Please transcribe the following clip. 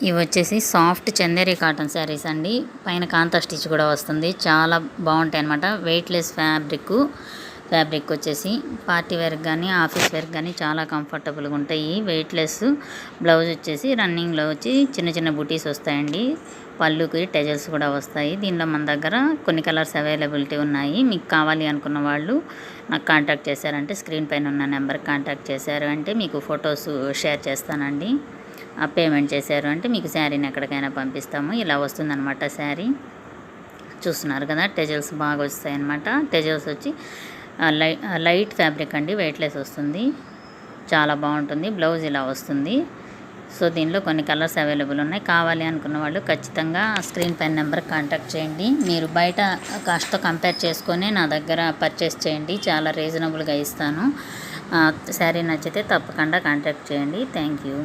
ఇవి వచ్చేసి soft Chanderi cotton saris అండి. పైన కాంతా స్టిచ్ కూడా వస్తుంది. చాలా బాగుంటాయి అన్నమాట. వెయిట్లెస్ ఫ్యాబ్రిక్ వచ్చేసి పార్టీ వేర్కి కానీ ఆఫీస్ వేర్కి కానీ చాలా కంఫర్టబుల్గా ఉంటాయి. వెయిట్లెస్. బ్లౌజ్ వచ్చేసి రన్నింగ్లో వచ్చి చిన్న చిన్న బుటీస్ వస్తాయండి. పళ్ళుకి టెజల్స్ కూడా వస్తాయి. దీనిలో మన దగ్గర కొన్ని కలర్స్ అవైలబిలిటీ ఉన్నాయి. మీకు కావాలి అనుకున్న వాళ్ళు నాకు కాంటాక్ట్ చేశారంటే స్క్రీన్ పైన ఉన్న నెంబర్కి కాంటాక్ట్ చేశారు అంటే మీకు ఫొటోస్ షేర్ చేస్తానండి. పేమెంట్ చేశారు అంటే మీకు శారీని ఎక్కడికైనా పంపిస్తాము. ఇలా వస్తుందన్నమాట శారీ. చూస్తున్నారు కదా, టెజల్స్ బాగా వస్తాయి అన్నమాట. టెజల్స్ వచ్చి లైట్ ఫ్యాబ్రిక్ అండి, వెయిట్లెస్ వస్తుంది. చాలా బాగుంటుంది. బ్లౌజ్ ఇలా వస్తుంది. సో దీనిలో కొన్ని కలర్స్ అవైలబుల్ ఉన్నాయి. కావాలి అనుకున్న వాళ్ళు ఖచ్చితంగా స్క్రీన్ పైన నెంబర్ కాంటాక్ట్ చేయండి. మీరు బయట కాస్ట్తో కంపేర్ చేసుకొని నా దగ్గర పర్చేస్ చేయండి. చాలా రీజనబుల్గా ఇస్తాను. శారీ నచ్చితే తప్పకుండా కాంటాక్ట్ చేయండి. Thank you.